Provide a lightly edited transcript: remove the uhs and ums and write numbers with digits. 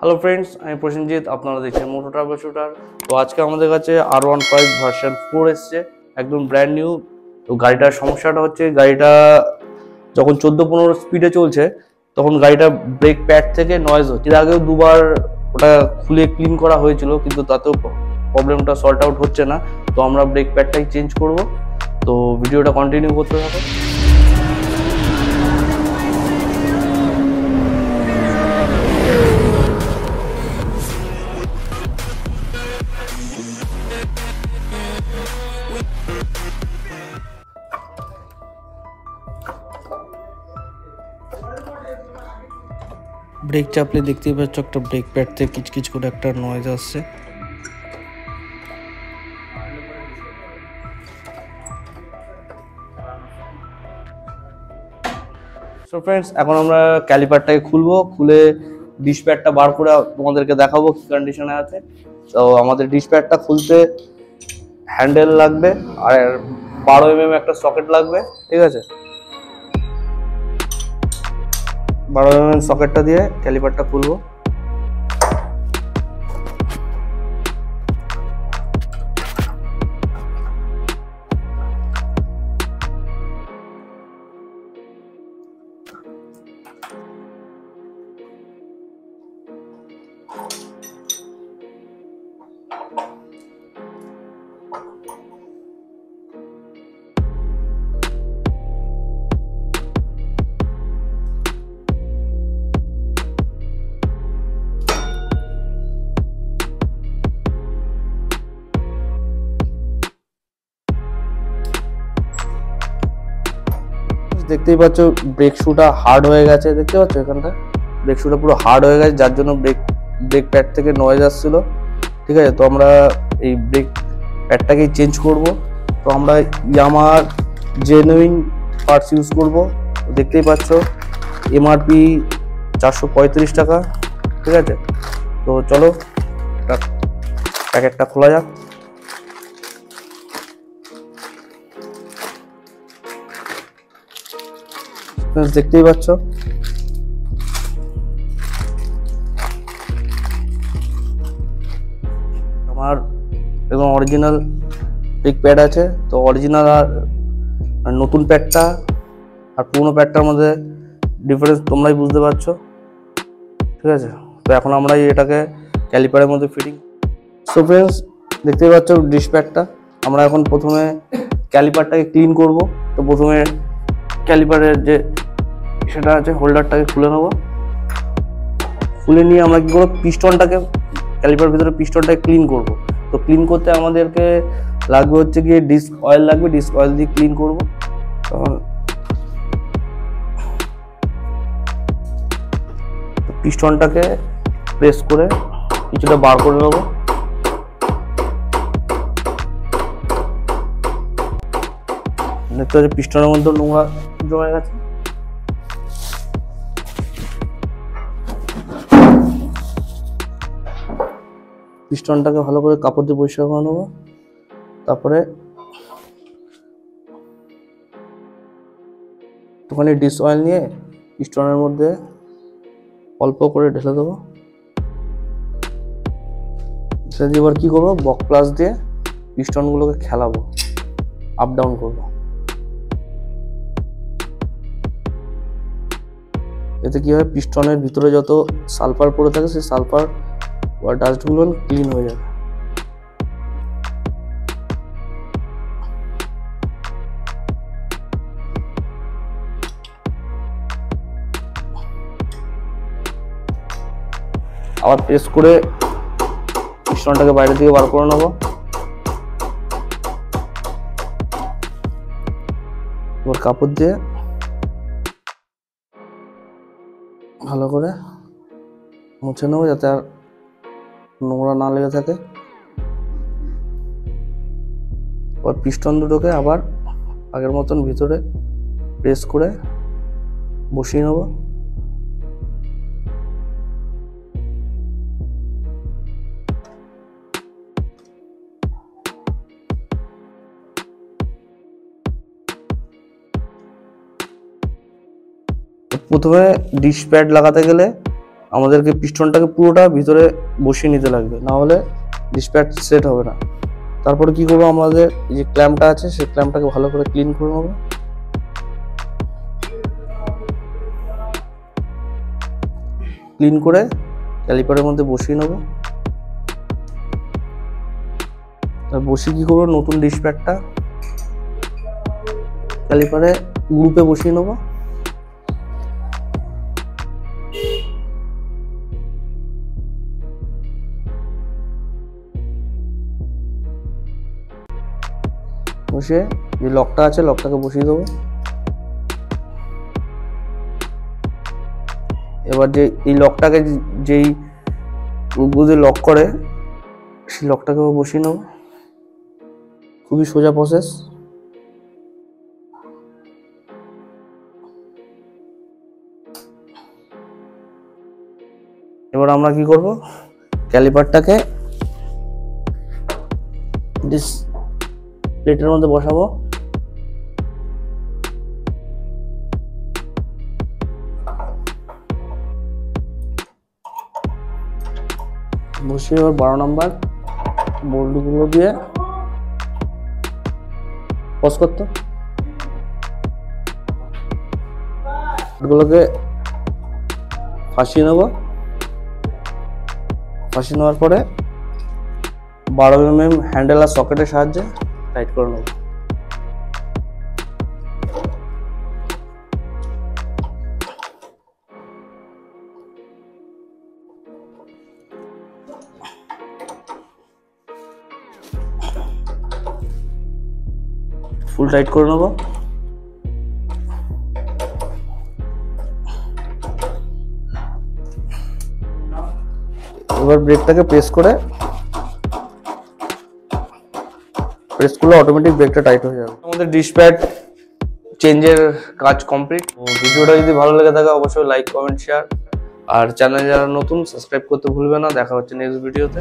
Hello friends, আমি প্রসেনজিৎ। আপনারা দেখছেন মোটো ট্রাভেল শুটার। তো আজকে আমাদের কাছে R15 ভার্সন 4 এসছে, একদম ব্র্যান্ড নিউ। তো গাড়িটার সমস্যাটা হচ্ছে, গাড়িটা যখন 14-15 স্পিডে চলছে তখন গাড়িটা ব্রেক প্যাড থেকে নয়েজ হচ্ছে। এর আগেও দুবার ওটা খুলে ক্লিন করা হয়েছিল, কিন্তু তাতেও প্রবলেমটা সর্ট আউট হচ্ছে না। তো আমরা ব্রেক প্যাডটাই চেঞ্জ করব। তো ভিডিওটা কন্টিনিউ করতে থাকো। ব্রেক চাপলে দেখতেই পাচ্ছ একটা ব্রেক প্যাড থেকে কিচকিচ করে একটা নয়েজ আসছে। সো ফ্রেন্ডস, এখন আমরা ক্যালিপারটাকে খুলবো, খুলে ডিশ প্যাডটা বার করে তোমাদেরকে দেখাবো কি কন্ডিশনে আছে। তো আমাদের ডিশ প্যাডটা খুলতে হ্যান্ডেল লাগবে আর 12 mm একটা সকেট লাগবে, ঠিক আছে? 12 mm সকেটটা দিয়ে ক্যালিপারটা খুলবো। দেখতেই পাচ্ছ ব্রেক শুটা হার্ড হয়ে গেছে, দেখতে পাচ্ছ এখানটা ব্রেক শুটা পুরো হার্ড হয়ে গেছে, যার জন্য ব্রেক প্যাড থেকে নয়েজ আসছিল, ঠিক আছে? তো আমরা এই ব্রেক প্যাডটাকেই চেঞ্জ করব। তো আমরা ইয়ামাহার জেনুইন পার্টস ইউজ করব। দেখতেই পাচ্ছ MRP 435 টাকা, ঠিক আছে? তো চলো প্যাকেটটা খোলা যাক। দেখতেই পাচ্ছ আমার একদম অরিজিনাল ব্রেক প্যাড আছে। তো অরিজিনাল আর নতুন প্যাডটা আর পুরনো প্যাডটার মধ্যে ডিফারেন্স তোমরাই বুঝতে পারছো, ঠিক আছে? তো এখন আমরা এটাকে ক্যালিপারের মধ্যে ফিটিং। সো ফ্রেন্ডস, দেখতেই পাচ্ছ ডিশ প্যাডটা। আমরা এখন প্রথমে ক্যালিপারটাকে ক্লিন করব। তো প্রথমে ক্যালিপারের যে সেটা আছে হোল্ডারটাকে খুলে নেব। খুলে নিয়ে আমরা কি করবো, পিস্টনটাকে ক্যালিপারের ভিতরে পিস্টনটাকে ক্লিন করব। তো ক্লিন করতে আমাদেরকে লাগবে হচ্ছে গিয়ে ডিস্ক অয়েল লাগবে, ডিস্ক অয়েল দিয়ে ক্লিন করব। তখন পিস্টনটাকে প্রেস করে কিছুটা বার করে নেব। দেখতে পাচ্ছি পিস্টনের মধ্যে নোংরা জমে গেছে। পিস্টনটাকে ভালো করে কাপড় দিয়ে পরিষ্কার করে নেবো। তারপরে একটুখানি ডিশ অয়েল নিয়ে পিস্টনের মধ্যে অল্প করে ঢেলে দেবো। সেটা দিয়ে এবার কী করবো, বক প্লাস দিয়ে পিস্টনগুলোকে খেলাবো, আপ ডাউন করবো। এতে কি হয়, পিস্টনের ভিতরে যত সালফার পড়ে থাকে সেই সালফার বা ডাস্টগুলো ক্লিন হয়ে যাবে। আবার প্রেস করে পিস্টনটাকে বাইরে থেকে বার করে নেবো। এবার কাপড় দিয়ে ভালো করে মুছে নেবো, যাতে আর নোংরা না লেগে থাকে। এবার পিস্টন দুটোকে আবার আগের মতন ভিতরে প্রেস করে বসিয়ে নেবো। প্রথমে ডিশ প্যাড লাগাতে গেলে আমাদেরকে পিস্টনটাকে পুরোটা ভিতরে বসিয়ে নিতে লাগবে, না হলে ডিসপ্যাচ সেট হবে না। তারপরে কি করবো, আমাদের যে ক্ল্যাম্পটা আছে সেই ক্ল্যাম্পটাকে ভালো করে ক্লিন করে নেবো। ক্লিন করে ক্যালিপারের মধ্যে বসিয়ে নেবো। বসিয়ে কি করবো, নতুন ডিসপ্যাচটা ক্যালিপারে গ্রুপে বসিয়ে নেবো। বসিয়ে যে লকটা আছে লকটাকে বসিয়ে দেবো। এবার যে এই লকটাকে যেই বুঝে লক করে সেই লকটাকে বসিয়ে নেবো। খুবই সোজা প্রসেস। এবার আমরা কি করব, ক্যালিপারটাকে প্লেটের মধ্যে বসাবো। বসিয়ে এবার 12 নাম্বার বোল্টগুলো দিয়ে পজ করতে, এগুলোকে ফাঁসিয়ে নেব। ফাঁসিয়ে নেওয়ার পরে 12 mm হ্যান্ডেল আর সকেটের সাহায্যে টাইট করে নেব। ফুল টাইট করে নেব। এবার ব্রেকটাকে প্রেস করলে অটোমেটিক ব্রেকটা টাইট হয়ে যাবে। আমাদের ডিসপ্যাচ চেঞ্জের কাজ কমপ্লিট। ভিডিওটা যদি ভালো লেগে থাকে অবশ্যই লাইক, কমেন্ট, শেয়ার, আর চ্যানেলে যারা নতুন সাবস্ক্রাইব করতে ভুলবে না। দেখা হচ্ছে নেক্সট ভিডিওতে।